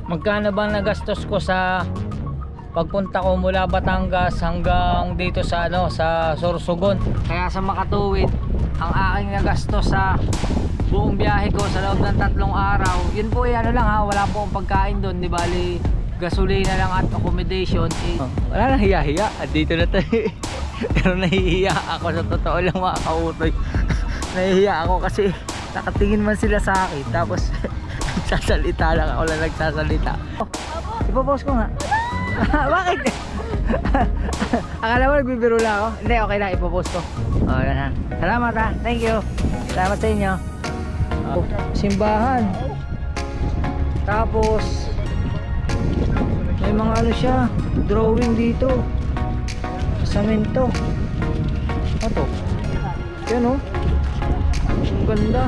magkano bang nagastos ko sa pagpunta ko mula Batangas hanggang dito sa sa Sorsogon. Kaya sa makatuwid, ang aking nagastos sa buong biyahe ko sa loob ng 3 araw, yun po ay lang ha, wala po akong pagkain doon, di bali gasolina lang at accommodation. Wala nang hiya-hiya at dito na tayo. Pero nahihiya ako, sa totoo lang mga kautoy. Nahihiya ako kasi nakatingin man sila sa akin, tapos nagsasalita lang ako lang nagsasalita. Ipopost ko nga. Bakit? Akala mo nagbibiro lang ako? Hindi, okay lang, ipopost ko. Yan ha. Salamat ha, thank you. Salamat sa inyo. Simbahan. Tapos may mga siya, drawing dito sa semento. Ito yan o, ang ganda.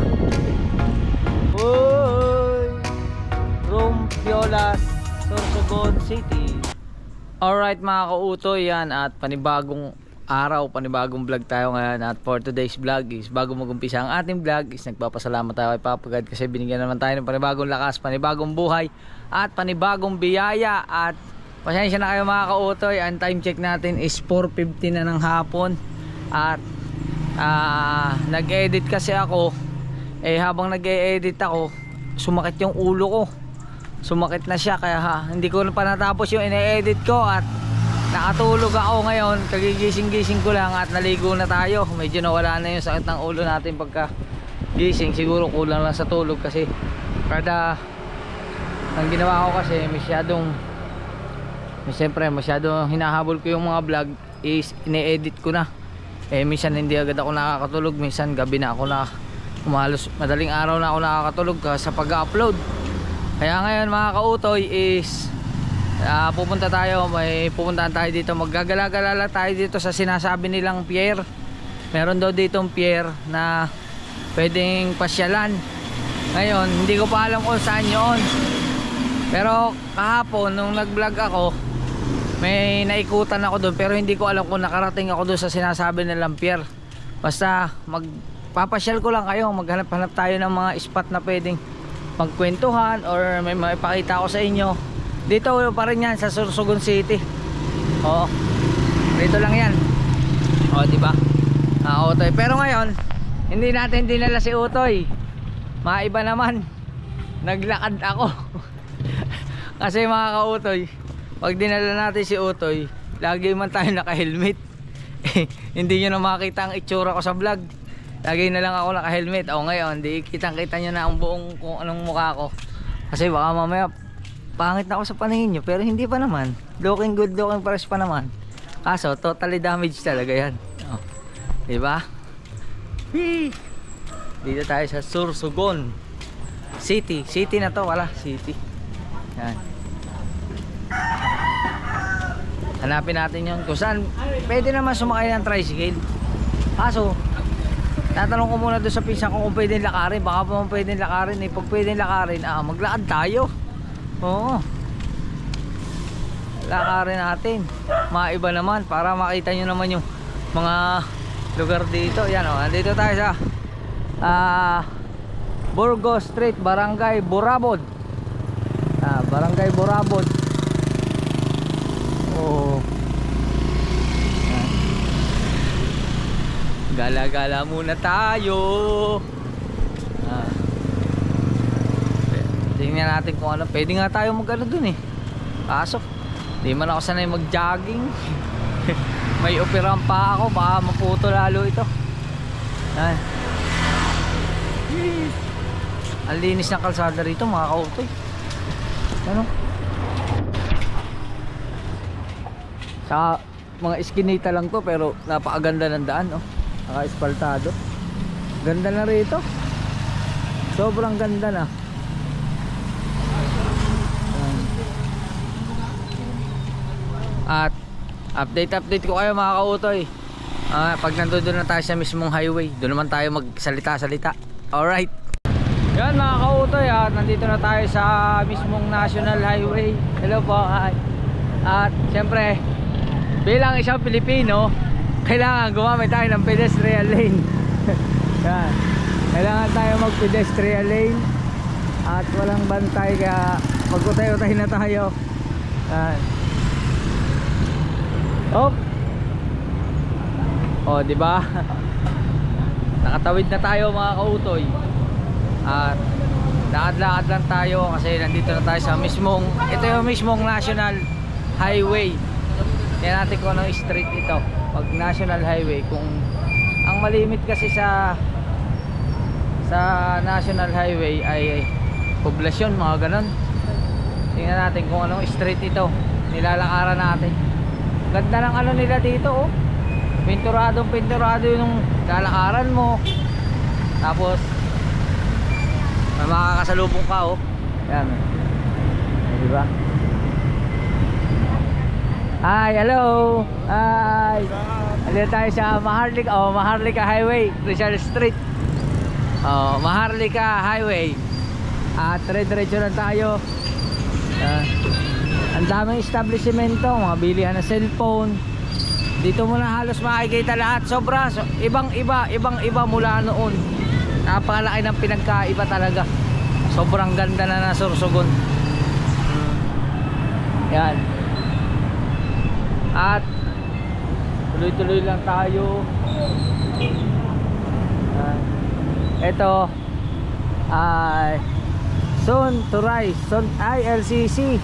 Uy, Rompiolas, Sorsogon City. Alright mga kautoy, yan at panibagong araw, panibagong vlog tayo ngayon. At for today's vlog is, bago mag-umpisa ang ating vlog is, nagpapasalamat tayo kay Papa God kasi binigyan naman tayo ng panibagong lakas, panibagong buhay at panibagong biyaya. At pasensya na kayo mga kautoy, ang time check natin is 4:50 na ng hapon. At nag-edit kasi ako, habang nag-edit ako, sumakit yung ulo ko. Sumakit na siya kaya hindi ko pa natapos yung ine-edit ko at nakatulog ako ngayon. Kagigising-gising ko lang at naligo na tayo. Medyo nawala na yung sakit ng ulo natin pagka gising. Siguro kulang lang sa tulog kasi kada ang ginawa ko kasi siyempre masyadong hinahabol ko yung mga vlog is ine-edit ko na. Minsan hindi agad ako nakakatulog, minsan gabi na ako umalos, madaling araw na ako nakakatulog sa pag-upload. Kaya ngayon mga kautoy is pupunta tayo, may pupuntahan tayo dito, maggagala-gala tayo dito sa sinasabi nilang pier. Meron daw ditong pier na pwedeng pasyalan. Ngayon hindi ko pa alam kung saan yun, pero kahapon nung nag-vlog ako may naikutan ako doon, pero hindi ko alam kung nakarating ako doon sa sinasabi nilang pier. Basta magpapasyal ko lang kayo, maghanap-hanap tayo ng mga spot na pwedeng magkwentuhan or may maipakita ko sa inyo. Dito pa rin yan sa Sorsogon City. Oo, dito lang yan. Diba? Utoy. Pero ngayon hindi natin dinala si Utoy, maiba naman, naglakad ako. Kasi mga kautoy, pag dinala natin si Utoy, lagi man tayo naka-helmet. Hindi nyo na makita ang itsura ko sa vlog, lagi na lang ako naka-helmet. Ngayon di kitang-kita nyo na ang buong kung anong mukha ko, kasi baka mamaya pangit na ako sa paningin nyo, pero hindi pa naman, looking good, looking fresh pa naman. Kaso totally damaged talaga yan. Diba? Dito tayo sa Sorsogon City. City na to, wala city. Yan. Hanapin natin yun kung saan pwede naman sumakay ng tricycle. Kaso tatanong ko muna doon sa pinsan ko kung pwedeng lakarin. Baka pa pwedeng lakarin. Pag pwedeng lakarin, maglakad tayo. Oo, lakarin natin. Maiba naman para makita nyo naman yung mga lugar dito. Yan nandito tayo sa Burgos Street, Barangay Burabod. Barangay Burabod. Gala-gala muna tayo. Tingnan natin kung ano. Pwede nga tayo mag-ano dun kaso di man ako sanay mag-jogging. May operan pa ako, baka maputo lalo ito. Ang linis ng kalsada rito mga kautoy. Sa mga iskinita lang to, pero napakaganda ng daan. Naka-espaltado. Ganda na rito, sobrang ganda na. At update ko kayo mga kautoy pag nandoon na tayo sa mismong highway. Doon naman tayo magsalita-salita. Alright. Yan mga kautoy, nandito na tayo sa mismong National Highway. Hello po. At siyempre bilang isang Pilipino, kailangan gumamit tayo ng pedestrian lane. Yan. Kailangan tayo mag pedestrian lane at walang bantay, kaya Mag-utay-utay na tayo. Yan. Oh. Oh, di ba? Nakatawid na tayo mga kautoy. At lakad-lakad lang tayo kasi nandito na tayo sa mismong, ito yung mismong National Highway. Tingnan natin kung anong street ito. Pag National Highway, kung ang malimit kasi sa National Highway ay poblasyon, mga ganon. Tingnan natin kung anong street ito. Nilalakaran natin. Ganda ng ano nila dito, oh. Pinturado yung lalakaran mo. Tapos may makakasalubong ka, oh. Yan. Di ba? Hi, hello. Hi. Andito tayo sa Maharlika Highway, Rizal Street. Maharlika Highway. At dire-diretso lang tayo. Ang daming establishmento, mga bilihan na cellphone. Dito mo na halos makikita lahat. Sobra, ibang-iba mula noon. Napakalaki ng pinagkaiba talaga. Sobrang ganda na Sorsogon. Yan. At tuloy-tuloy lang tayo. Ito ay soon to rise. Soon ay LCC.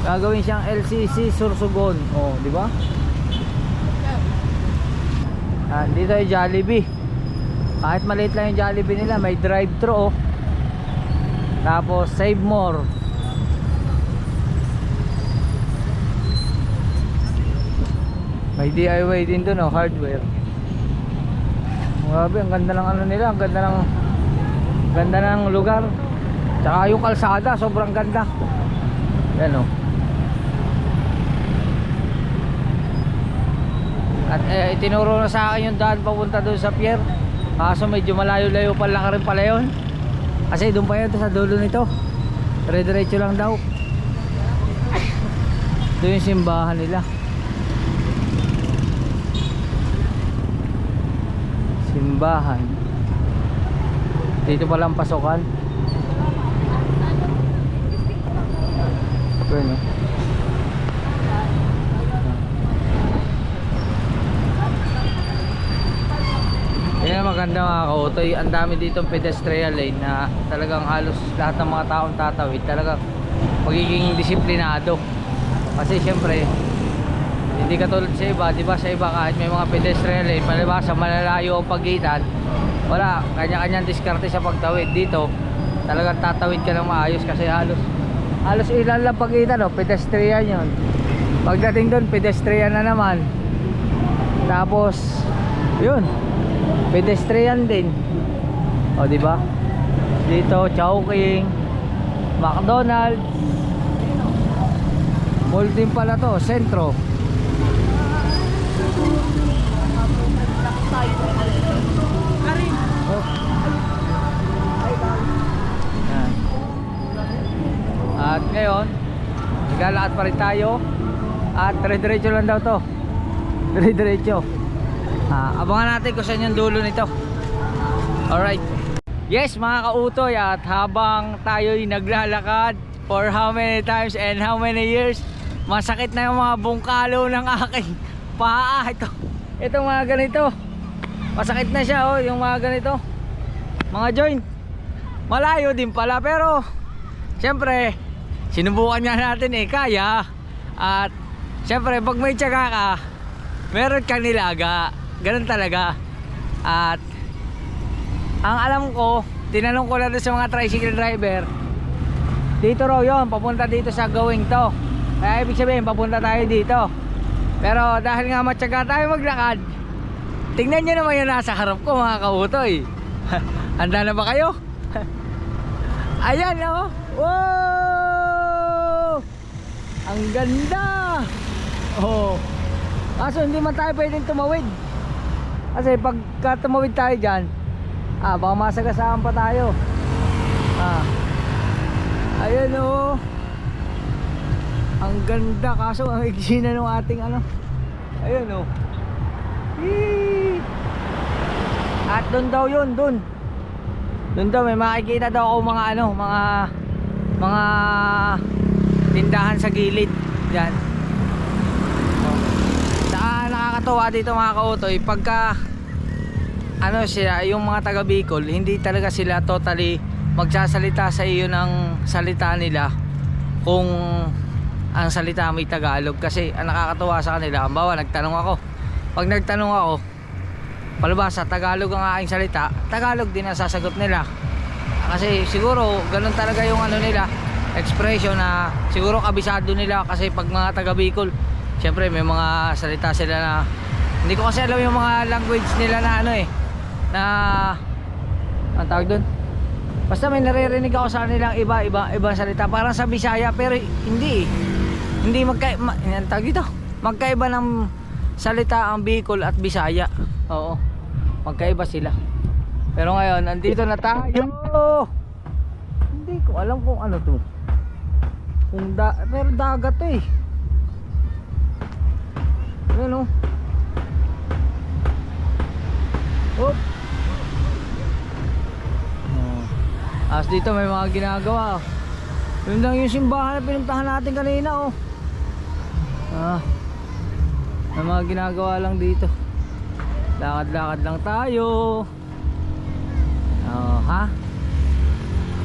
Gagawin siyang LCC Sorsogon. Oh, di ba? Dito ay Jollibee. Kahit maliit lang yung Jollibee nila, may drive-thru, oh. Tapos Save More. May DIY din doon, oh, hardware. Grabe, ang ganda ng ano nila, ang ganda ng lugar. Tsaka yung kalsada, sobrang ganda. Yan, oh. At itinuro na sa akin yung daan papunta doon sa pier. Kaso medyo malayo-layo pala rin pala yun. Kasi doon pa yun sa dulo nito. Dire-diretso lang daw. Ito yung simbahan nila. Simbahan. Dito palang pasokan. Ito yun, oh. Yan, maganda mga kautoy. Ang dami dito pedestrian lane na talagang halos lahat ng mga taong tatawid talagang magiging disiplinado. Kasi syempre hindi katulad sa iba, di ba? Sa iba kahit may mga pedestrian lane, palibasa malalayo ang pagitan, wala, kanya-kanyang diskarte sa pagtawid. Dito talagang tatawid ka ng maayos kasi halos ilan lang pagitan, oh, pedestrian yun. Pagdating doon, pedestrian na naman. Tapos yun, pedestrian din. O, di ba? Dito Chowking, McDonald's, mall din pala to, sentro. Oh. Yan. At ngayon naglalakad pa rin tayo. At dire-diretso lang daw to. Dire-diretso. Abangan natin kung saan yung dulo nito. Alright. Yes mga kautoy, at habang tayo'y naglalakad for how many times and how many years, masakit na yung mga bungkalo ng aking paa. Ito mga ganito, masakit na siya, oh, yung mga ganito, mga joint. Malayo din pala, pero syempre sinubukan nga natin, kaya. At syempre pag may tiyaga ka, meron kang nilaga. Ganun talaga. At ang alam ko, tinanong ko na doon sa mga tricycle driver, dito raw yun, papunta dito sa going to. Kaya ibig sabihin, papunta tayo dito. Pero dahil nga matyaga tayo maglakad, tingnan nyo naman yung nasa harap ko mga kautoy. Handa na ba kayo? Ayan, oh. Wow! Ang ganda! Oh. Kaso hindi man tayo pwedeng tumawid. Kasi pagka tumawid tayo dyan, baka masagasaan pa tayo. Ayan, oh. Ang ganda, kaso ang iksi na ng ating ano. Ayan, oh. Eee! At doon daw yun, doon daw may makikita daw ako mga ano, mga mga tindahan sa gilid yan. Nakakatuwa dito mga kautoy, pagka ano sila, yung mga taga Bicol, hindi talaga sila totally magsasalita sa iyo ng salita nila kung ang salita may Tagalog. Kasi ang nakakatuwa sa kanila, halimbawa nagtanong ako, pag nagtanong ako palabasa Tagalog ang aking salita, Tagalog din ang sasagot nila. Kasi siguro ganun talaga yung ano nila, expression, na siguro kabisado nila. Kasi pag mga taga Bicol, syempre may mga salita sila na hindi ko kasi alam yung mga language nila na ano na ang tawag doon, basta may naririnig ako sa kanilang ibang salita parang sa Bisaya, pero hindi magkaiba ng salita ang Bicol at Bisaya. Oo, magkaiba sila. Pero ngayon nandito na tayo. Hindi ko alam kung ano to, pero dagat ano. Oh. As dito may mga ginagawa. Yun lang yung simbahan na pinuntahan natin kanina may mga ginagawa lang dito. Lakad-lakad lang tayo.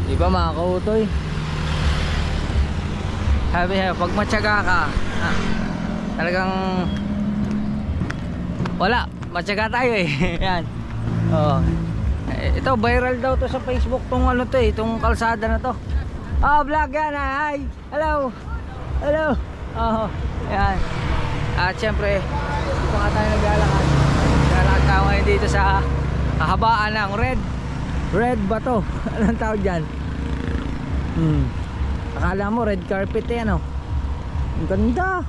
Diba mga kautoy? Sabi pag matyaga ka, talagang wala, matyaga tayo yan. Ito viral daw to sa Facebook, tong ano to itong kalsada na to. Vlog yan, hi, hello. Yan. At syempre dito nga tayo naglalakad tayo ngayon dito sa kahabaan ng red ba to? Anong tawag dyan? Akala mo red carpet yan ang ganda.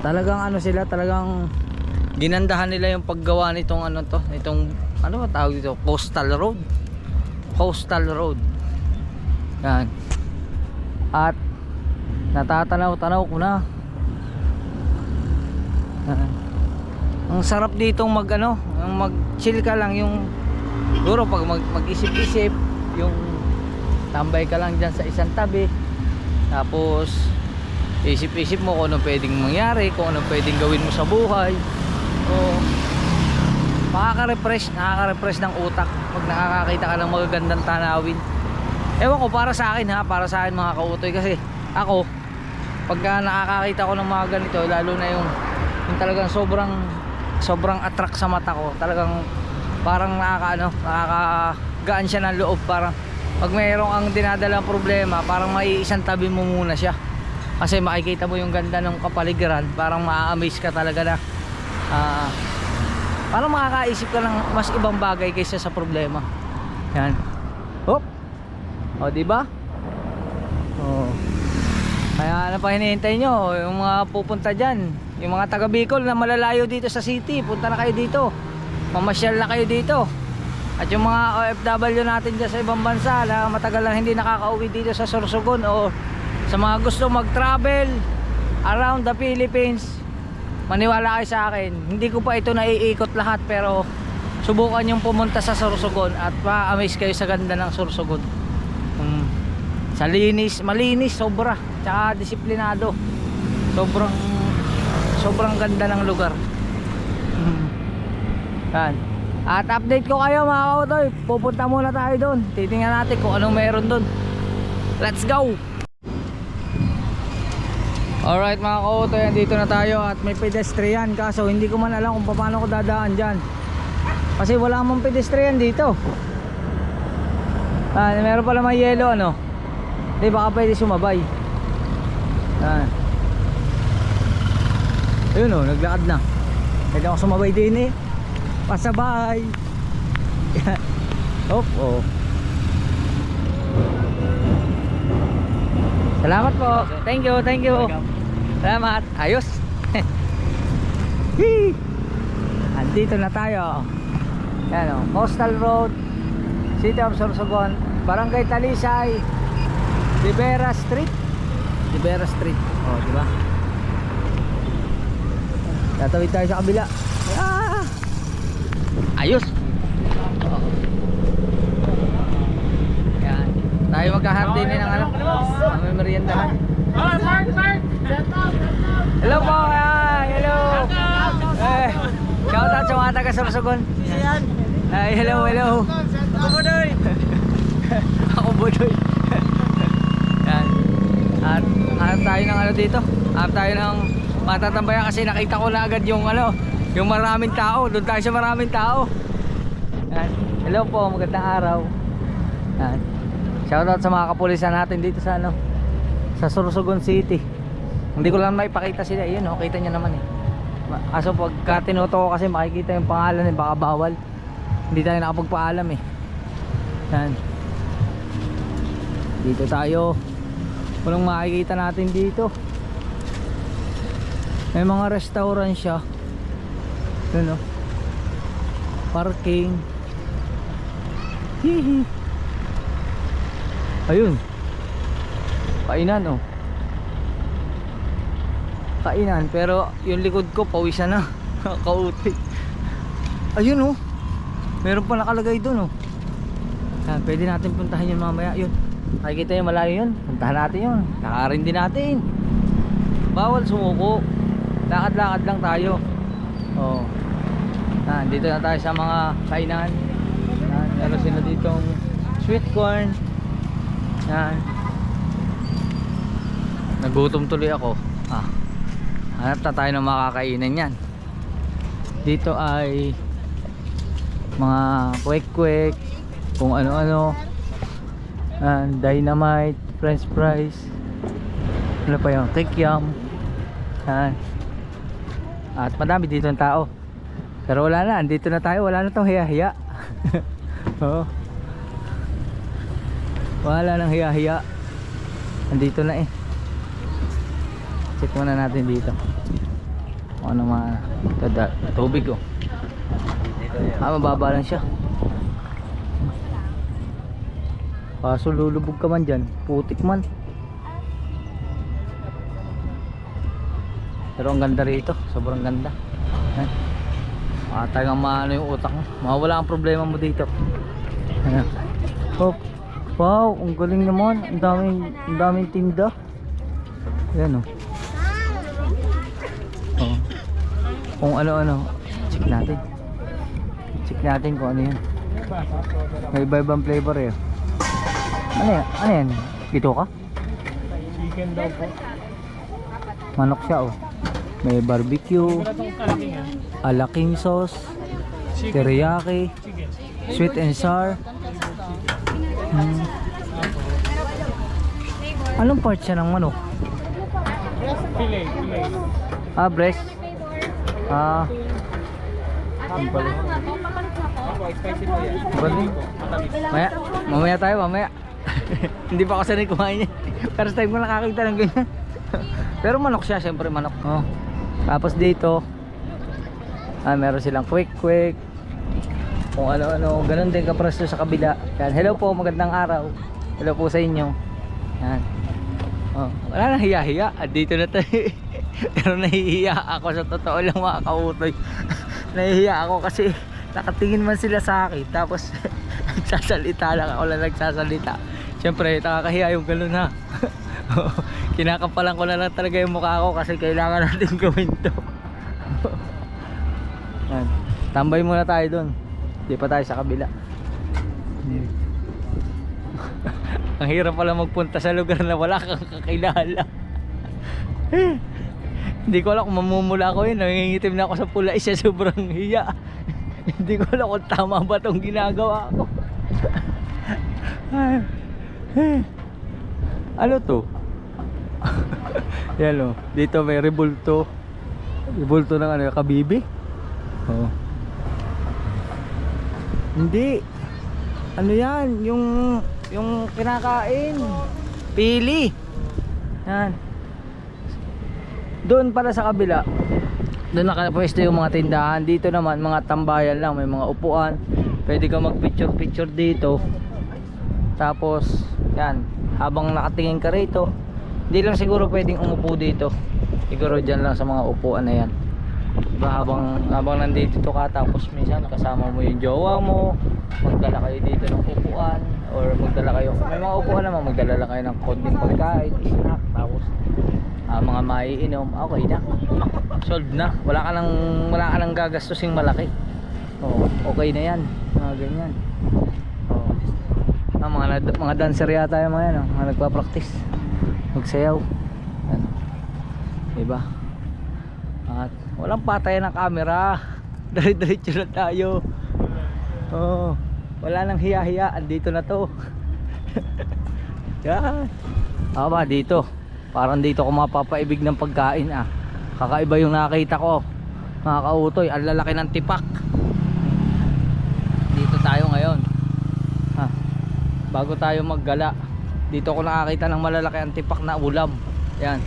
Talagang ano sila, talagang ginandahan nila yung paggawa nitong ano to, nitong ano tawag dito, coastal road yan. At natatanaw-tanaw ko na ang sarap ditong mag chill ka lang, yung siguro pag mag-isip-isip, yung tambay ka lang dyan sa isang tabi, tapos isip-isip mo kung anong pwedeng mangyari, kung anong pwedeng gawin mo sa buhay. Nakaka-refresh ng utak pag nakakakita ka ng magagandang tanawin. Ewan ko, para sa akin para sa akin mga kautoy, kasi ako pagka nakakakita ko ng mga ganito, lalo na yung talagang sobrang attract sa mata ko, talagang parang nakakagaan siya ng loob. Parang pag mayroong ang dinadalang problema, parang may isang tabi mo muna siya, kasi makikita mo yung ganda ng kapaligiran. Parang maa-amaze ka talaga na parang makakaisip ka ng mas ibang bagay kaysa sa problema. Yan. Diba? Kaya ano pa hinihintay nyo? Yung mga pupunta dyan, yung mga taga Bicol na malalayo dito sa city, punta na kayo dito, mamasyal na kayo dito. At yung mga OFW natin dyan sa ibang bansa na matagal lang hindi nakakauwi dito sa Sorsogon, o sa mga gusto mag-travel around the Philippines, maniwala kayo sa akin, hindi ko pa ito naiikot lahat, pero subukan yung pumunta sa Sorsogon at ma-amaze kayo sa ganda ng Sorsogon. Sa malinis sobra, tsaka disiplinado, sobrang ganda ng lugar. Yan. At update ko kayo mga kautoy, pupunta muna tayo doon, titingnan natin kung anong meron doon. Let's go! Alright mga kautoy, dito na tayo at may pedestrian, kaso hindi ko man alam kung paano ko dadaan dyan, kasi wala mong pedestrian dito. Meron pala may yellow di baka pwede sumabay. Ayun naglakad na, pwede ako sumabay din pasabay. Salamat po, thank you. Salamat, ayos. Andito na tayo. Yan Coastal Road, City of Sorsogon, Barangay Talisay, Rivera Street. Diba? Tatawid tayo sa kabila. Ayos. Tayo magkaharap din ng ano. May meriendahan. Hello po. Hello. Shout out sa mga taga Sorsogon. Ay, hello. Ako Budoy. Ako Budoy. Yan. At hanap tayo ng ano dito. Hanap tayo ng matatambayan kasi nakita ko na agad yung ano, yung maraming tao. Doon tayo sa maraming tao. Yan. Hello po, magandang araw. Yan. Shout out sa mga kapulisan natin dito sa ano, sa Sorsogon City. Hindi ko lang maipakita sila. Yun, oh, kita niyo naman eh. Kaso pagka tinuto ko kasi makikita yung pangalan eh, baka bawal. Hindi tayo nakapagpaalam eh. Yan. Dito tayo. Walang makikita natin dito. May mga restaurant siya. Yun, oh. Parking. Hihi. Ayun. Kainan, oh. Kainan, pero yung likod ko pawisan na. Kauti. Ayun, oh. Meron pa nakalagay doon, oh. Yan, pwede natin puntahan yun mamaya. Yun. Nakikita yung malayo yun. Puntahan natin yun. Nakarin din natin. Bawal sumuko. Lakad-lakad lang tayo. Oh. Yan, dito na tayo sa mga kainan. Yan, meron sila ditong sweet corn. Yan. Nagutom tuloy ako. Hanap na tayo ng makakainan yan. Dito ay mga kwek-kwek, kung ano-ano, dynamite, french fries, ano pa yun, kikiam. Yan. At madami dito ng tao. Pero wala na, andito na tayo. Wala na tong hiya-hiya. Oo. Wala nang hiya-hiya. Andito na eh. Check muna natin dito. Ano mga tubig, oh. Mababa lang siya. Kaso lulubog ka man dyan. Putik man. Pero ang ganda rito. Sobrang ganda. Talagang maano yung utak mo. Mawala ang problema mo dito. Ayan. Oh, wow, ang galing naman. Ang daming tinda. Ayan, oh. Oh. Kung ano-ano, check natin kung ano yan. May iba-ibang flavor eh. Ano yan? Dito ka? Chicken daw po. Manok siya, oh. May barbecue, alaking sauce, teriyaki, sweet and sour. Anong part siya ng manok? Filet. Breast. Spicy po yan. Mamaya tayo. Hindi pa ako sanay kumain yan. First time ko nakakita ng ganyan. Pero manok siya, siyempre manok. Oh. Tapos dito, meron silang quick. Kung ano-ano, ganun din kapresto sa kabila. Yan. Hello po, magandang araw. Hello po sa inyo. Yan. Oh, wala nang hiya-hiya. Dito na tayo. Pero nahihiya ako, sa totoo lang mga kautoy. Nahihiya ako kasi nakatingin man sila sa akin. Tapos nagsasalita lang ako lang nagsasalita. Siyempre nakakahiya yung ganun, ha. Kinakapalan ko na lang talaga yung mukha ko kasi kailangan natin gawin to. Tambay muna tayo doon. Hindi pa tayo sa kabila. Ang hirap pala magpunta sa lugar na wala kang kakilala. Hindi ko alam kung mamumula ko yun. Nangingitim na ako sa pula isa, sobrang hiya. Hindi ko alam kung tama ba itong ginagawa ko. Ano to? Yan, oh. Dito may rebulto. Rebulto ng ano, kabibi. Oh. Hindi. Ano yan? Yung kinakain. Pili. Yan. Doon pala sa kabila. Doon nakapwesto yung mga tindahan. Dito naman mga tambayan lang. May mga upuan. Pwede ka mag picture dito. Tapos yan, habang nakatingin ka rito, hindi lang siguro pwedeng umupo dito. Siguro dyan lang sa mga upuan na yan. Diba, habang nandito ka, tapos minsan kasama mo yung jowa mo, magdala kayo dito ng upuan, or magdala kayo, may mga upuan naman, magdala lang kayo ng konting pagkain, snack, tapos mga maiinom, okay na, solved na, wala ka nang gagastusing malaki. Okay na yan, mga ganyan. Mga dancer yata yung mga yan, mga nagpa-practice magsayaw, ano, diba? At walang patayan ng camera, diretso na tayo. Wala nang hiya-hiya, andito na to. Yan. Ba dito, parang dito ko mapapaibig ng pagkain. Kakaiba yung nakita ko, mga kautoy, ang lalaki ng tipak. Dito tayo ngayon. Bago tayo maggala, dito ko nakakita ng malalaki ang tipak na ulam. Yan,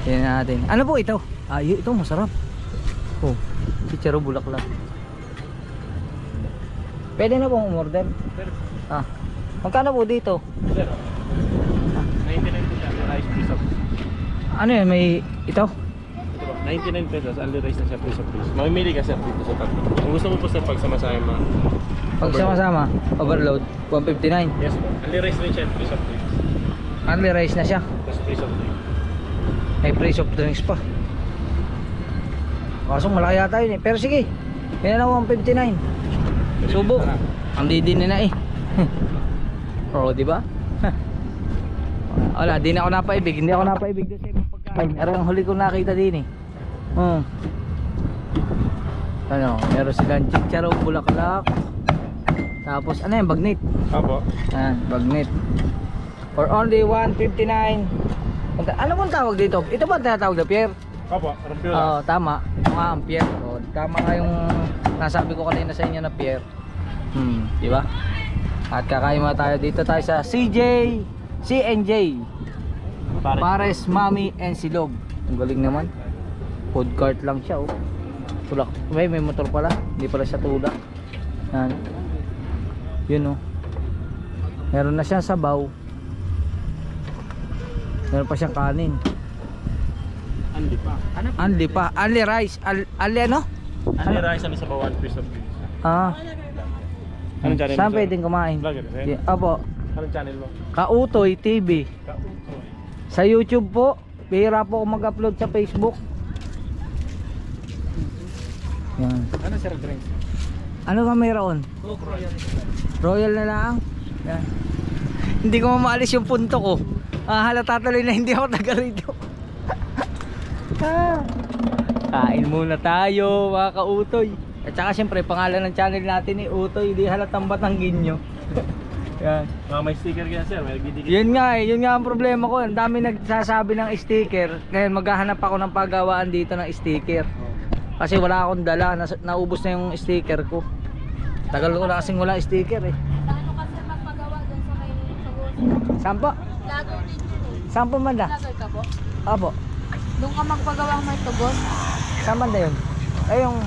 tingnan natin. Ano po ito? Ito masarap. Chicharo bulaklak. Pwede na pong umorder? Magkano po dito? 99 pesos, rice piece of. Ano yan, may ito? 99 pesos, only rice na siya piece of piece. Mamimili ka sir dito sa tatlo. Kung gusto mo po sir pagsama-sama. Pag sama-sama, overload, 159. Yes po. Only rice rin siya, piece of piece. Only rice na siya. Plus piece of piece. May free soft drinks pa. Kaso malaki yata yun eh. Pero sige, yan na 159. Subok. Ang didi na eh. Diba? Wala, di na ako napaibig. Hindi ako napaibig doon sa ibang pagkain. Ang huli ko nakita din eh. Ano, meron silang chicharo bulaklak. Tapos ano yan, bagnet. Apo. Bagnet. For only 159. Ano pong tawag dito? Ito ba tinatawag na pier? Apo, rampiola. Tama. Mga ampere. Tama nga yung nasabi ko kanina sa inyo na pier. Diba? At kakain muna tayo dito tayo sa CNJ Pares, Mami and Silog. Ang galing naman. Food cart lang siya Tulak. May motor pala. Hindi pala siya tulak. Yan. Yun meron na siyang sabaw. Meron pa siyang kanin. Anli pa. Anli rice. Anli ano? Only rice na sa bawang piece of piece. Saan Anong channel mo, sir? pwedeng kumain? Vlogger, sir? Opo. Anong channel mo? Kautoy TV. Kautoy. Sa YouTube po. Bihira po ako mag-upload sa Facebook. Yan. Ano sir drink? Ano ka mayroon? Royal na lang. Yan. Hindi ko mamaalis yung punto ko. Halata tuloy na hindi ako taga rito. Kain muna tayo mga kautoy. At saka siyempre pangalan ng channel natin Utoy, di halatang Batangginyo. Yan. May sticker ka sir, may nagdidikit. Yun nga ang problema ko. Ang dami nagsasabi ng sticker. Ngayon maghahanap ako ng paggawaan dito ng sticker. Kasi wala akong dala, naubos na yung sticker ko. Tagal ko na kasing wala sticker eh. Paano kasi magpagawa dun sa may Tugos? Saan po? Vlogger din yun eh. Saan po banda? Vlogger ka po? Opo. Doon ka magpagawa ng may Tugos? Saan banda yun? Ay yung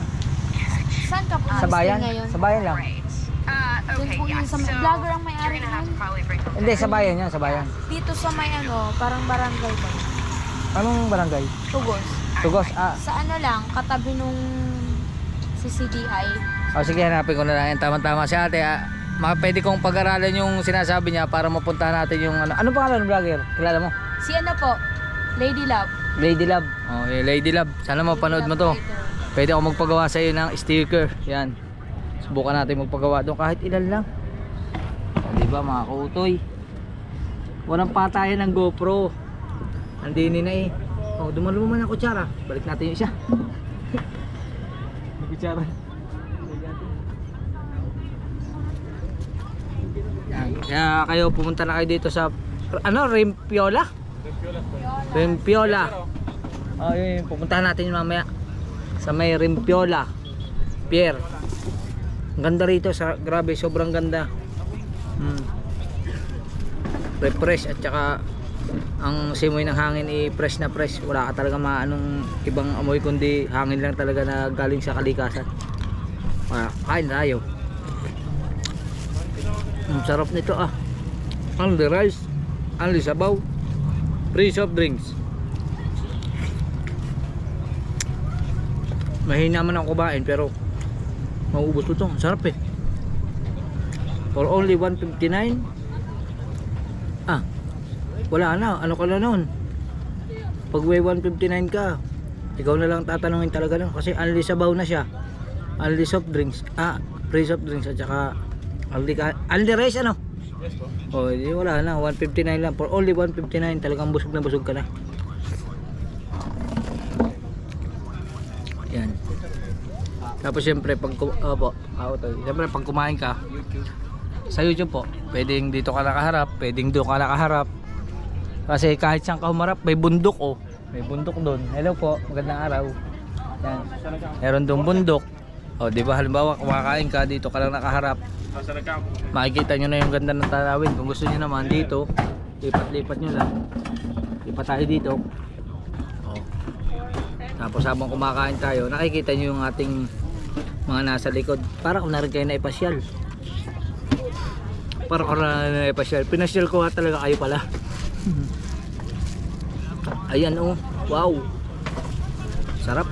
Saan ka po sa bayan? ngayon? Sa bayan lang. Doon po yun sa may vlogger ang may-ari nun. Hindi, sa bayan yan, sa bayan. Dito sa may parang barangay ba? Anong barangay? Tugos. Tugos. Sa ano lang, katabi nung CCDI. Sige, hanapin ko na lang. Tama-tama si ate. Pwede kong pag-aralan yung sinasabi niya para mapunta natin yung ano. Ano pangalan ng vlogger? Kilala mo? Si ano po? Lady Love. Lady Love. Lady Love. Sana mapanood mo to. Pwede ako magpagawa sa iyo ng sticker. Yan. Subukan natin magpagawa doon kahit ilan lang. Diba mga kautoy? Walang patayan ng GoPro. Andini na eh. Dumalo mo man ang kutsara. Balik natin yung isa. Kutsara. Yan. Kaya kayo pumunta na kayo dito sa Rempiola? Rempiola. Yun, pupuntahan natin yung mamaya sa may Rempiola Pier. Ang ganda rito, grabe, sobrang ganda. Refresh at saka ang simoy ng hangin fresh na fresh. Wala ka talaga maanong ibang amoy kundi hangin lang talaga na galing sa kalikasan. Kain tayo. Ang sarap nito only rice, only sabaw, free soft drinks. Mahina man ako kumain pero mauubos ko to. Sarap eh. For only 159. Wala na. Ano ka na nun? Pag may 159 ka, ikaw na lang tatanungin talaga nun. Kasi only sabaw na siya. Only soft drinks. Free soft drinks at saka only rice ano? Yes po. Oh, di wala na. 159 lang. For only 159 talagang busog na busog ka na. Yan. Tapos siyempre pag siyempre pag kumain ka sa YouTube po, pwedeng dito ka nakaharap, pwedeng doon ka nakaharap. Kasi kahit saan ka humarap, may bundok oh. May bundok doon. Hello po, magandang araw. Yan. Meron doon bundok. O, di ba halimbawa kumakain ka dito ka lang nakaharap. Makikita nyo na yung ganda ng tanawin. Kung gusto nyo naman dito, lipat-lipat nyo lang. Lipat tayo dito. O. Tapos habang kumakain tayo, nakikita nyo yung ating mga nasa likod. Para kung narin kayo na ipasyal. Para kung na ipasyal. Pinasyal ko nga talaga kayo pala. Ayan oh, wow. Sarap.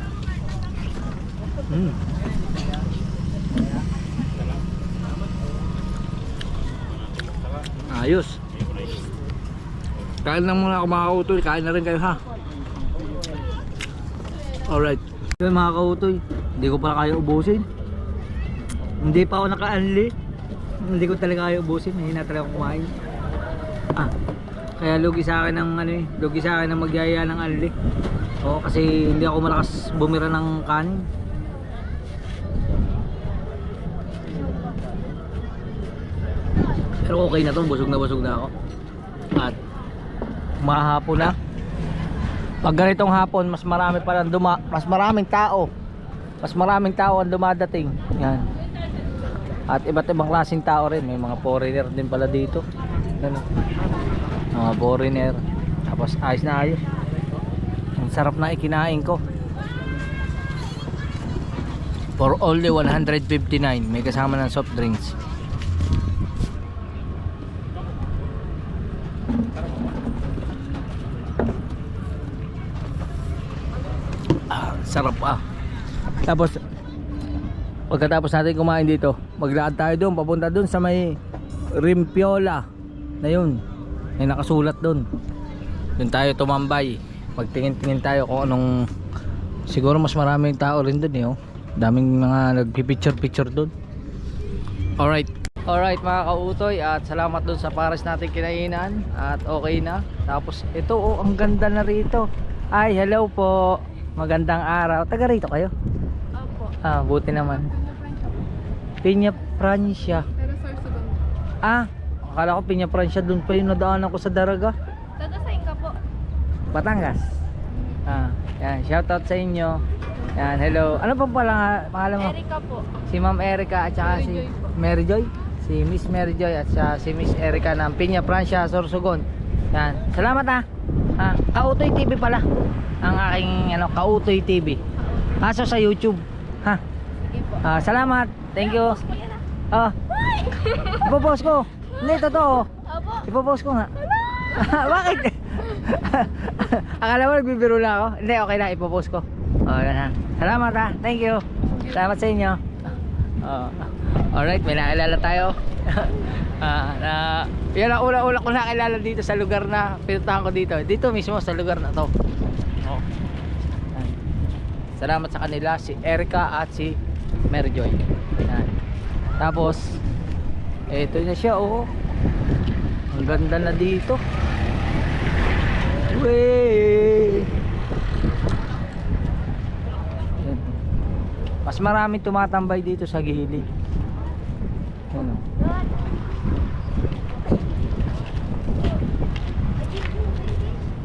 Ayos. Kain lang muna ako mga kautoy. Kain na rin kayo ha. Alright. Yun mga kautoy, hindi ko pala kaya ubusin. Hindi pa ako naka-unli. Hindi ko talaga kaya ubusin. Mahina talaga ako kumain. Kaya lugi sa akin ng lugi sa akin ng magyaya ng unli. Oo, kasi hindi ako malakas bumira ng kanin. Pero okay na to, busog na ako. At mahapon na. Pag ganitong hapon, mas marami pa lang mas maraming tao. Mas maraming tao ang dumadating. Yan. At iba't ibang klaseng tao rin, may mga foreigner din pala dito. Ano? Mga foreigner. Tapos ayos na ayos. Ang sarap na ikinain ko. For only 159, may kasama ng soft drinks. Sarap Tapos pagkatapos natin kumain dito, maglakad tayo doon, papunta doon sa may Rimpiola na yun, may nakasulat doon. Doon tayo tumambay, magtingin-tingin tayo kung anong, siguro mas maraming tao rin doon oh. Daming mga nagpipicture-picture doon. Alright mga kautoy, at salamat doon sa pares natin kinainan. At okay na. Tapos ito oh, ang ganda na rito. Ay, hello po. Magandang araw. Taga rito kayo? Opo. Buti naman. Piña Francia. Pero Sorsogon. Akala ko Piña Francia, doon pa yung nadaanan ko sa Daraga. Taga saan ka po? Batangas. Yan, shoutout sa inyo. Yan, hello. Ano pa pala pangalan mo? Erika po. Si Ma'am Erika at saka Mary si Joy po. Mary Joy. Si Miss Mary Joy at saka si Miss Erika ng Piña Francia, Sorsogon. Yan. Salamat Kautoy TV pala. Ang aking Kautoy TV. Aso sa YouTube. Sige po. Salamat. Thank you. Ipopost ko. Hindi, totoo. Opo. Ipopost ko nga. Bakit? Akala mo nagbibiro lang ako? Hindi, okay lang. Ipopost ko. Yan. Salamat Thank you. Salamat sa inyo. Alright, may nakilala tayo. Yan ang una-una ko nakilala dito sa lugar na pinuntahan ko dito. Dito mismo sa lugar na to. Salamat sa kanila, si Erika at si Mary Joy. Yan. Tapos ito na siya oh. Ang ganda na dito. Wey! Mas maraming tumatambay dito sa gilid. Ano?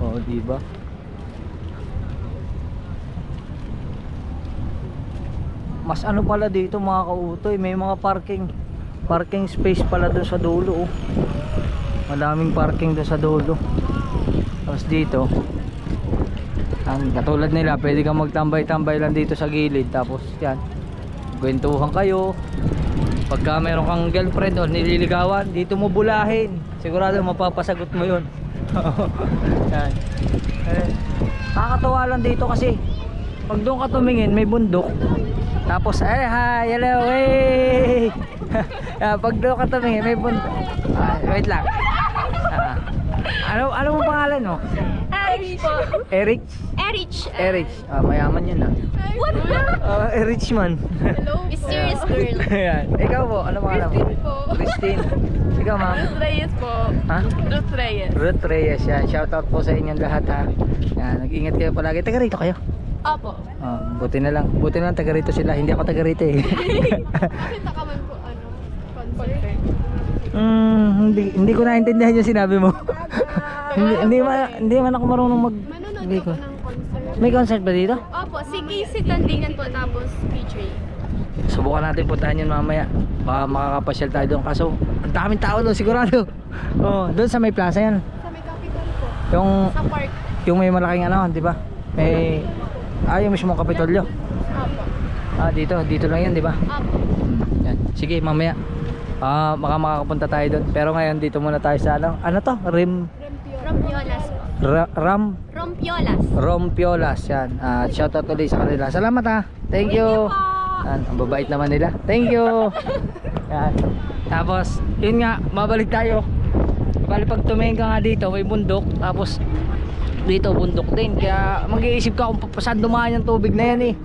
Oh, di ba? Mas ano pala dito mga kautoy, may mga parking space pala doon sa dulo oh. Madaming parking doon sa dulo. Tapos dito, ang katulad nila, pwede kang magtambay-tambay lang dito sa gilid. Tapos yan, kwentuhan kayo. Pagka meron kang girlfriend o nililigawan, dito mo bulahin. Sigurado mapapasagot mo yun. Yan. Nakakatuwa lang dito kasi pag doon ka tumingin, may bundok. Tapos, hi, hello, hey! Pag doon ka tumingin, may bundok. Wait lang. Ano mo pangalan mo? Erich po. Eric? Erich. Erich. Mayaman yun What the? Erich man. Mysterious girl. Ayan. Ikaw po, ano pangalan mo? Christine po. Christine. Ikaw, ma'am? Ruth Reyes po. Ha? Ruth Reyes. Ruth Reyes, yan. Shoutout po sa inyong lahat, ha. Yan, nag-ingat kayo palagi. Taga rito kayo? Opo. Buti na lang taga rito sila. Hindi ako taga rito eh. Nakita ka man po, concert. Hindi ko naintindihan yung sinabi mo. hindi man ako marunong mag... Manonood Hindi ako ko. ng concert. May concert ba dito? Opo, si Casey Tandingan po, tapos featuring. Subukan natin puntahan yun mamaya. Baka makakapasyal tayo doon. Kaso, ang daming tao doon sigurado. Doon sa may plaza yan. Sa may capital po. Yung, Sa park. yung may malaking ano, di ba? May... yung mismong Kapitolyo. Opo. Dito lang yan, di ba? Opo. Yan. Sige, mamaya. Baka makakapunta tayo doon. Pero ngayon, dito muna tayo sa ano? Ano to? Rompiolas po. Rompiolas. Rompiolas. Yan. Shoutout ulit sa kanila. Salamat ha. Thank you. Yan. Ang babait naman nila. Thank you. Yan. Tapos, yun nga, mabalik tayo. Bali pag tumingin ka nga dito, may bundok. Tapos, dito bundok din. Kaya mag-iisip ka kung saan dumaan yung tubig na yan eh.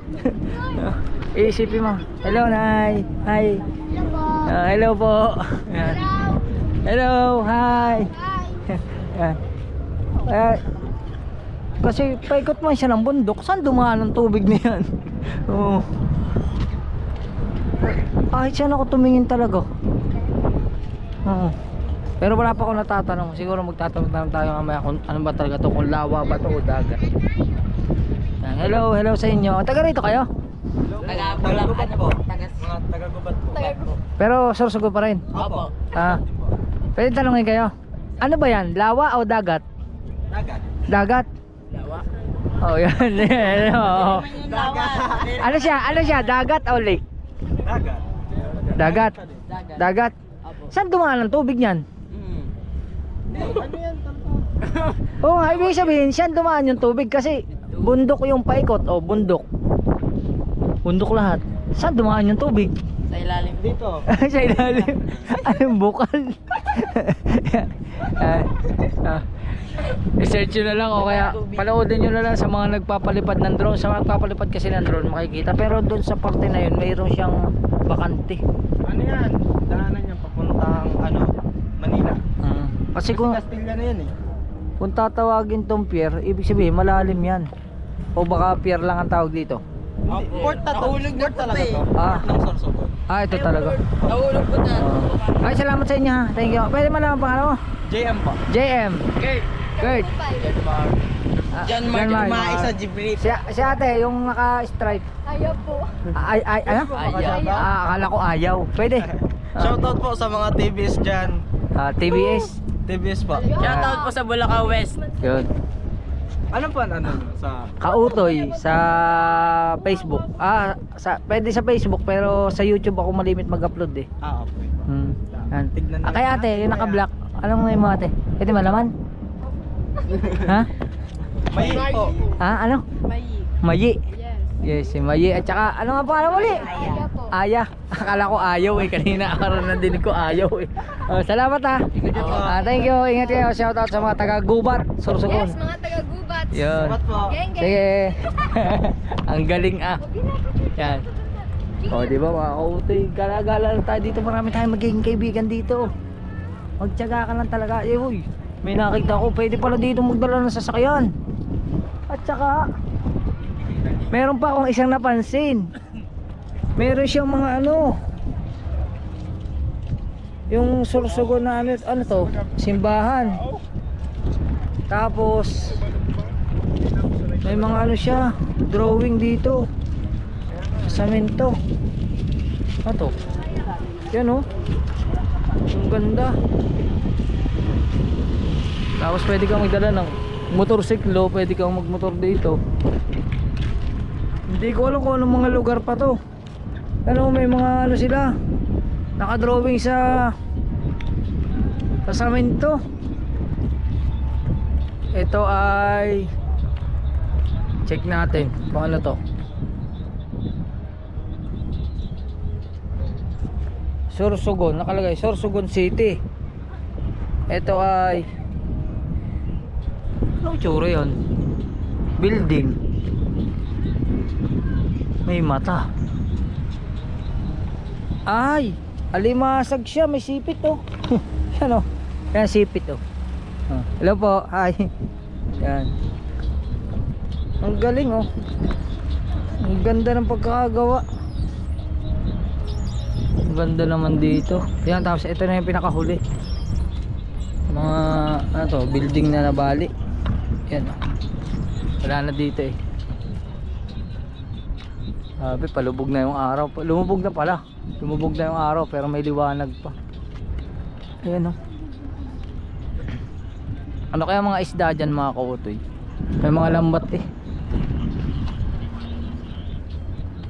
Iisipin mo. Hello, Nay. Hi. Hello po. Yan. Hello, hi. Yan. Kasi paikot man siya ng bundok. Saan dumaan ang tubig na yan? Oo. Kahit saan ako tumingin talaga. Oo. Pero wala pa ako natatanong. Siguro magtatanong tayo mamaya kung ano ba talaga to, kung lawa ba to o dagat. Yan. Hello sa inyo. Taga rito kayo? Taga-Gubat po. Taga-Gubat po. Pero Sorsogon pa rin. Opo. Pwede tanongin kayo. Ano ba yan? Lawa o dagat? Dagat. Dagat? Lawa. Oh, yan. Oo. Dagat. Ano siya? Dagat o lake? Dagat. Dagat. Saan dumaan ang tubig niyan? Ano yan? Oo nga, ibig sabihin, saan dumaan yung tubig kasi bundok yung paikot o bundok. Bundok lahat. Saan dumaan yung tubig? Sa ilalim. Dito. Sa ilalim. Anong bukal? I-search nyo na lang o kaya panoodin nyo na lang sa mga nagpapalipad ng drone. Sa mga nagpapalipad kasi ng drone makikita. Pero doon sa parte na yun mayroon siyang bakante. Ano yan? Daanan yan papuntang Manila. Kasi kung Castilla na yan eh. kung tatawagin tong pier, ibig sabihin malalim yan. O baka pier lang ang tawag dito. Port na to. Nahulog na talaga to. Ah. Port ng Sorsogon. Ito talaga. Nahulog po na. Ay, salamat sa inyo ha. Thank you. Pwede malaman pangalan mo? JM po. JM. Kurt. John Mark, Mark sa Jibril. Si ate, yung naka-stripe. Ayaw po. Ano? Akala ko ayaw. Pwede. Shoutout po sa mga TBS dyan. TBS. TBS po. Shoutout po sa Bulacan West. Yun. Ano pa sa Kautoy sa Facebook. Pwede sa Facebook pero sa YouTube ako malimit mag-upload eh. okay. Yan. Tignan natin. Kaya ate, yung naka-black. Anong name mo ate? Pwede malaman? Ha? May po. Ano? Mayi. Yes, si Mayi. At saka, ano nga pangalan mo ulit? Aya po. Aya. Akala ko ayaw eh. Kanina akaroon na din ko ayaw eh. Salamat ha. Thank you. Ingat kayo. Shoutout sa mga taga-Gubat, Sorsogon. Yes, mga taga-Gubat. Yun. Salamat po. Geng, geng. Sige. Ang galing ah. Yan. O, di ba mga kautoy? Gala-gala lang tayo dito. Marami tayong magiging kaibigan dito. Magtiyaga ka lang talaga. Uy, may nakita ko. Pwede pala dito magdala ng sasakyan. At saka, meron pa akong isang napansin. Meron siyang mga yung Sorsogon na ano to, simbahan. Tapos may mga siya, drawing dito. Samento. Ano to? Yan oh. Ang ganda. Tapos pwede kang magdala ng motorsiklo, pwede kang magmotor dito. Hindi ko alam kung anong mga lugar pa to. May mga sila nakadrawing sa samento. Ito ay Check natin kung ano to. Sorsogon, nakalagay Sorsogon City. Ito ay ano tsura yun? Building. May mata. Ay, alimasag siya, may sipit oh. Yan oh. Yan sipit oh. Hello po, hi. Yan. Ang galing oh. Ang ganda ng pagkakagawa. Ang ganda naman dito. Yan, tapos ito na yung pinakahuli. Mga ano to, building na nabali. Yan oh. Wala na dito eh. Sabi, palubog na yung araw. Lumubog na pala. Lumubog na yung araw pero may liwanag pa. Ayan oh. Ano kaya mga isda dyan mga kautoy? May mga lambat eh.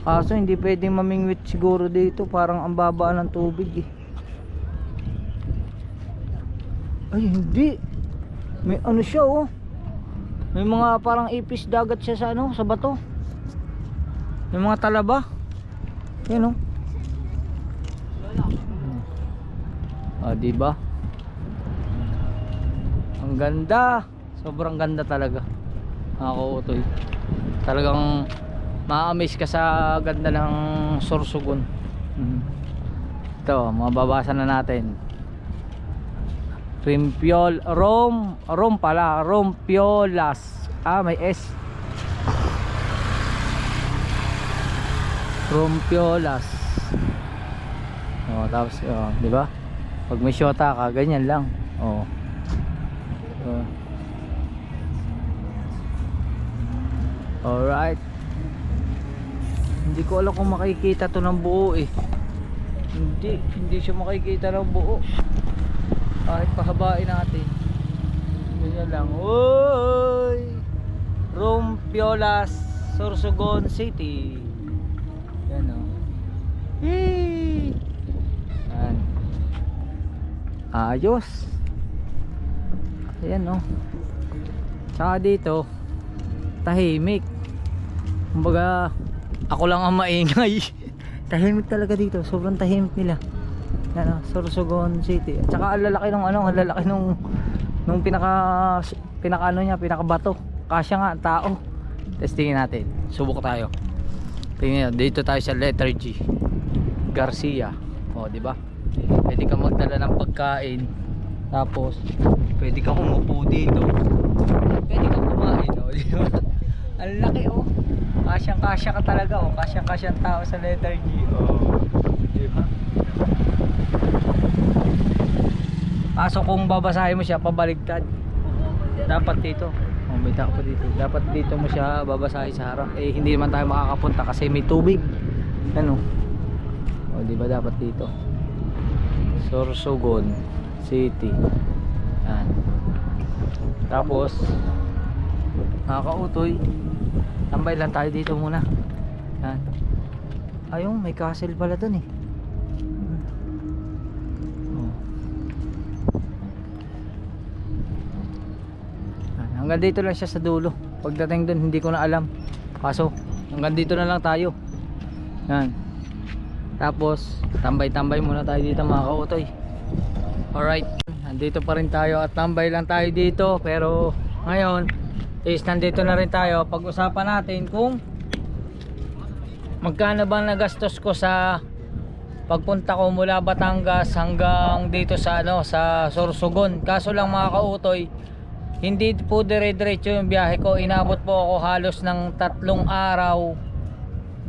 Kaso hindi pwedeng mamingwit siguro dito. Parang ang baba ng tubig eh. Ay hindi. May ano siya oh. May mga parang ipis dagat siya sa ano, sa bato. May mga talaba. Yan oh. Ah, diba? Ang ganda. Sobrang ganda talaga. Nakakautoy. Talagang ma-amaze ka sa ganda ng Sorsogon. Ito, mababasa na natin. Rompiolas. Ah, may S. Rompiolas. Oh, tapos oh, 'di ba? Pag may shota ka, ganyan lang. Oh. Oh. Alright. Hindi ko alam kung makikita to ng buo eh. Hindi siya makikita ng buo. Kahit pahabain natin. Ganyan lang. Oy! Rompiolas, Sorsogon City. Yan o. Yee! Yan. Ayos. Ayan o. Tsaka dito tahimik. Kumbaga ako lang ang maingay. Tahimik talaga dito. Sobrang tahimik nila. Yan o, Sorsogon City. At saka ang lalaki nung ano, ang lalaki nung pinaka ano niya, pinakabato. Kasya nga ang tao. Testingin natin. Subok tayo. Tingnan, dito tayo sa letter G. Garcia. O, di ba? Pwede kang magdala ng pagkain. Tapos pwede kang umupo dito. Pwede kang kumain, o, di ba? Ang laki, oh. Kasyang-kasya ka talaga, oh. Kasyang-kasya ang tao sa letter G. Oh, di ba? Kaso kung babasahin mo siya pabaligtad, dapat dito. Oh, may tao pa dito. Dapat dito mo siya babasahin sa harap. Eh hindi naman tayo makakapunta kasi may tubig. Ano? Oh, di ba dapat dito? Sorsogon City. Yan. Tapos nakakautoy. Tambay lang tayo dito muna. Yan. Ayun, may castle pala dun eh. Hanggang dito lang siya sa dulo. Pagdating dun hindi ko na alam. Kaso hanggang dito na lang tayo. Yan. Tapos tambay-tambay muna tayo dito mga kautoy. Alright, nandito pa rin tayo at tambay lang tayo dito. Pero ngayon is nandito na rin tayo. Pag-usapan natin kung magkano ba nagastos ko sa pagpunta ko mula Batangas hanggang dito sa ano, sa Sorsogon. Kaso lang mga kautoy, hindi po dire-diretso yung biyahe ko. Inabot po ako halos ng 3 araw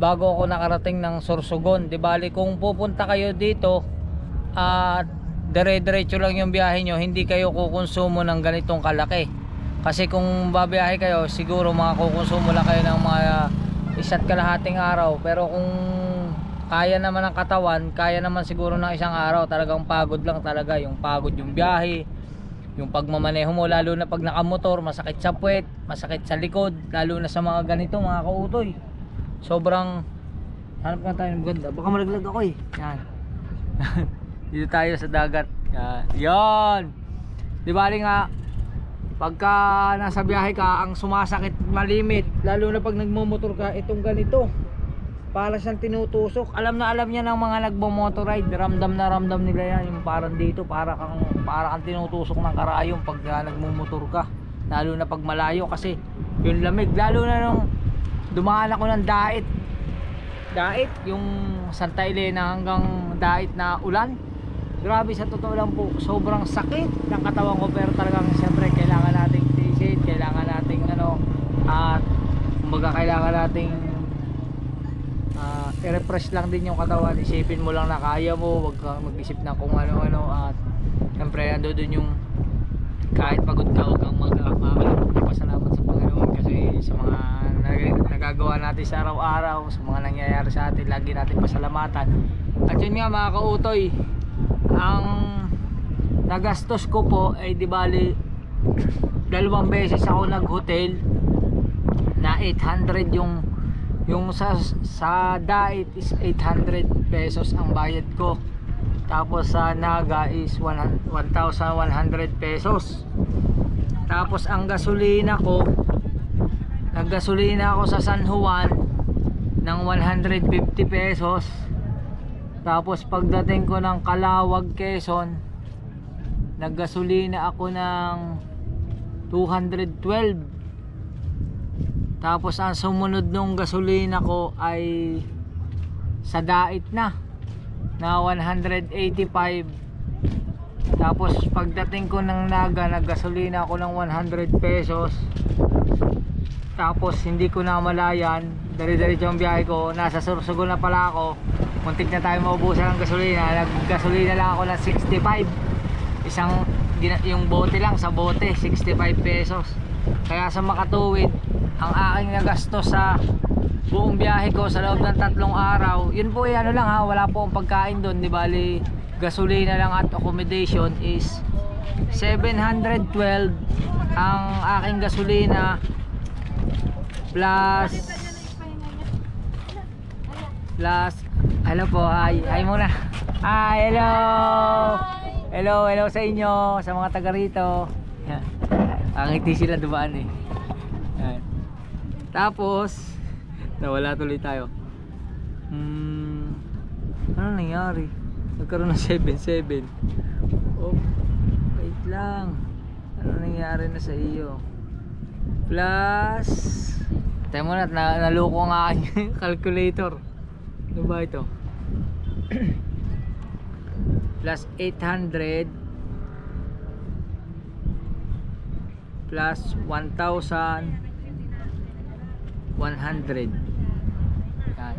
bago ako nakarating ng Sorsogon. Di bali kung pupunta kayo dito at dire-diretso lang yung biyahe nyo, hindi kayo kukonsumo ng ganitong kalaki. Kasi kung babiyahe kayo, siguro makakukonsumo lang kayo ng mga 1.5 araw. Pero kung kaya naman ng katawan, kaya naman siguro ng 1 araw. Talagang pagod lang talaga. Yung pagod yung biyahe, yung pagmamaneho mo, lalo na pag nakamotor, masakit sa puwet, masakit sa likod, lalo na sa mga ganito mga kautoy. Sobrang hanap nga tayo ng maganda. Baka malaglag ako eh. Yan. Dito tayo sa dagat. Yan. Yan. Di bali nga pagka nasa biyahe ka, ang sumasakit malimit, lalo na pag nagmomotor ka, itong ganito para siyang tinutusok. Alam na alam niya ng mga nagmo-motorride, ramdam na ramdam nila yan, yung parang dito para kang tinutusok ng karayom pag nagmumotor ka, lalo na pag malayo kasi yung lamig. Lalo na nung dumaan ako ng Dait, yung Santa Elena hanggang Dait na ulan, grabe, sa totoo lang po, sobrang sakit ng katawan ko. Pero talagang siyempre kailangan nating tiisin, kailangan nating at kumbaga kailangan nating i-refresh lang din yung katawan. Isipin mo lang na kaya mo, wag kang mag-isip na kung ano-ano. At siyempre ando dun yung kahit pagod ka, wag kang magpasalamat sa Panginoon kasi sa mga nagagawa natin sa araw-araw, sa mga nangyayari sa atin, lagi natin pasalamatan. At yun nga mga kautoy, ang nagastos ko po ay di bali 2 beses ako nag-hotel na 800 yung sa Dait is 800 pesos ang bayad ko, tapos sa Naga is 1,100 pesos. Tapos ang gasolina ko, naggasolina ako sa San Juan ng 150 pesos. Tapos pagdating ko ng Calawag, Quezon, naggasolina ako ng 212. Tapos ang sumunod nung gasolina ko ay sa Dait na 185. Tapos pagdating ko ng Naga, naggasolina ako ng 100 pesos. Tapos hindi ko na malayan, dali-diretso ang biyahe ko, nasa Sorsogon na pala ako, muntik na tayo maubusan ng gasolina. Naggasolina lang ako ng 65. Yung bote lang, sa bote 65 pesos. Kaya sa makatuwid, ang aking nagastos sa buong biyahe ko sa loob ng 3 araw, yun po ay ano lang ha, wala po akong pagkain doon, di bali gasolina lang at accommodation is 712 ang aking gasolina, plus ano po, hi muna, hello sa inyo, sa mga taga rito. Ang ngiti sila dumaan eh. Yan. Tapos nawala tuloy tayo. Ano nangyari? Nagkaroon ng 77. Oh, wait lang. Ano nangyari na sa iyo? Plus, tayo muna, naloko nga aking calculator. Ano ba ito? Plus 800 plus 1,100. Yan.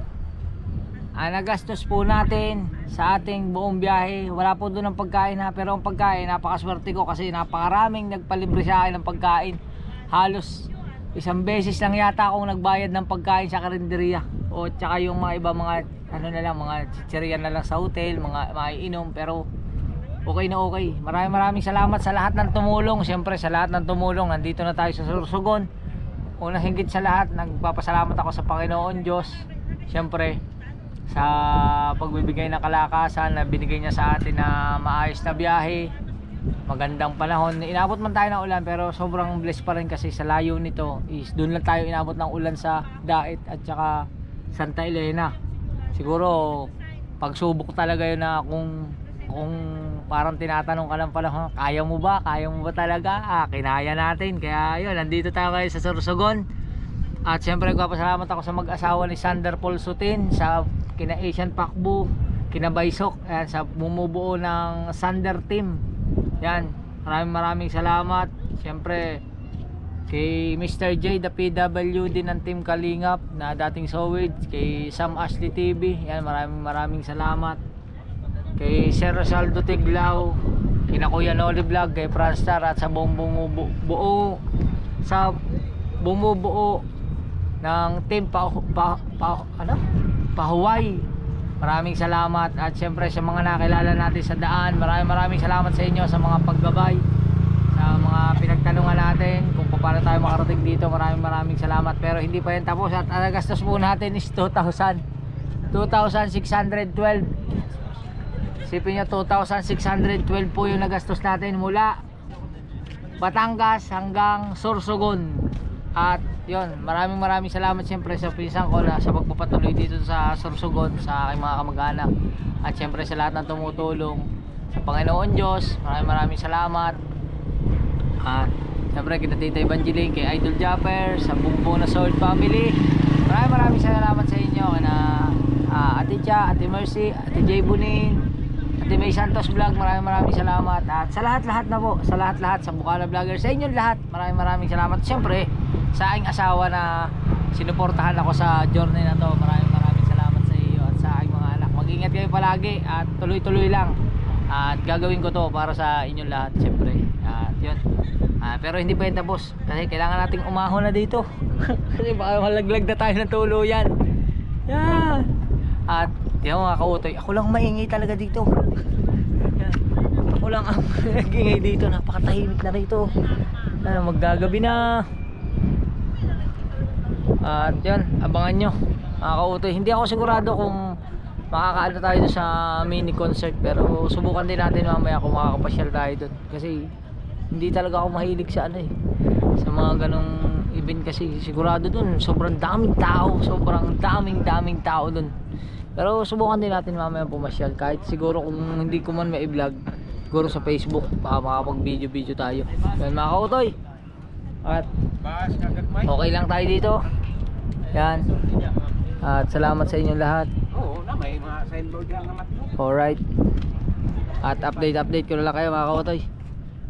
Ang nagastos po natin sa ating buong biyahe, wala po doon ang pagkain ha, pero ang pagkain, napakaswerte ko kasi napakaraming nagpalibre sa akin ng pagkain. Halos 1 beses lang yata akong nagbayad ng pagkain sa karinderya, o tsaka yung mga iba, mga ano na lang, mga chichirya na lang sa hotel, mga maiinom. Pero okay na okay. Maraming salamat sa lahat ng tumulong. Siyempre sa lahat ng tumulong, nandito na tayo sa Sorsogon. Unang higit sa lahat, nagpapasalamat ako sa Panginoon Diyos, siyempre sa pagbibigay ng kalakasan na binigay niya sa atin na maayos na biyahe, magandang panahon. Inabot man tayo ng ulan, pero sobrang blessed pa rin kasi sa layo nito is doon lang tayo inabot ng ulan sa Dait at saka Santa Elena. Siguro pagsubok talaga yun na kung parang tinatanong ka lang pala, kaya mo ba talaga? Kinaya natin. Kaya yun, nandito tayo kayo sa Sorsogon. At syempre nagpapasalamat ako sa mag-asawa ni Sander Paul Sutin, sa kina Asian Pakbu, kina Baysok, ayan, sa bumubuo ng Sander team. Yan, maraming salamat. Syempre kay Mr. J, the PWD ng Team Kalingap na dating Sowid, kay Sam Ashley TV, yan, maraming salamat. Kay Sir Rosaldo Tiglao, kina Kuya Noli Vlog, kay Franstar, at sa buong bumubuo ng team Pahuway. Maraming salamat. At syempre sa mga nakilala natin sa daan, maraming salamat sa inyo sa mga paggabay, sa mga pinagtanungan natin kung paano tayo makarating dito. Maraming salamat. Pero hindi pa yan tapos, at ang gastos po natin is 2,612. Isipin nyo, 2,612 po yung nagastos natin mula Batangas hanggang Sorsogon. At yun, maraming salamat siyempre sa pinsan ko na sa pagpapatuloy dito sa Sorsogon sa aking mga kamag-anak. At siyempre sa lahat ng tumutulong sa Panginoon Diyos, maraming salamat. At siyempre kita Tita Evangeline, kay Idol Japper, sa buong na Sword family, maraming salamat sa inyo na Ate Cha, Ate Mercy, Ate Jay Bunin, Ate May Santos Vlog, maraming salamat. At sa lahat na po, sa lahat sa Bukala Vlogger, sa inyong lahat, maraming salamat. Siyempre sa aking asawa na sinuportahan ako sa journey na to, maraming salamat sa iyo at sa aking mga anak. Mag-ingat kayo palagi at tuloy lang, at gagawin ko to para sa inyong lahat siyempre. At yun, pero hindi pa yun tapos kasi kailangan nating umahon na dito kasi baka malaglag na tayo ng tuluyan. Yan. At yung mga kautoy, ako lang maingay talaga dito. Yan. Ako lang ang nag-ingay dito, napakatahimik na rito. Maggagabi na. At yun, abangan nyo mga kautoy. Hindi ako sigurado kung makakaano tayo doon sa mini concert, pero subukan din natin mamaya kung makakapasyal tayo doon. Kasi hindi talaga ako mahilig sa sa mga ganong event, kasi sigurado doon sobrang daming daming tao doon. Pero subukan din natin mamaya pumasyal, kahit siguro kung hindi ko man ma-vlog, siguro sa Facebook baka makapag video tayo. Yan mga kautoy. At okay lang tayo dito. Yan. At salamat sa inyong lahat. Alright. At update ko na lang kayo mga kautoy.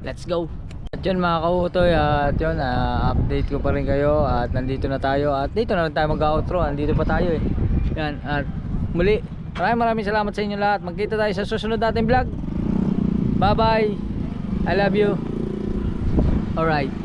Let's go. At yun mga kautoy, at yun, update ko pa rin kayo. At nandito na tayo. At dito na rin tayo mag-outro. Nandito pa tayo eh. Yan. At muli, maraming salamat sa inyong lahat. Magkita tayo sa susunod nating vlog. Bye bye. I love you. Alright.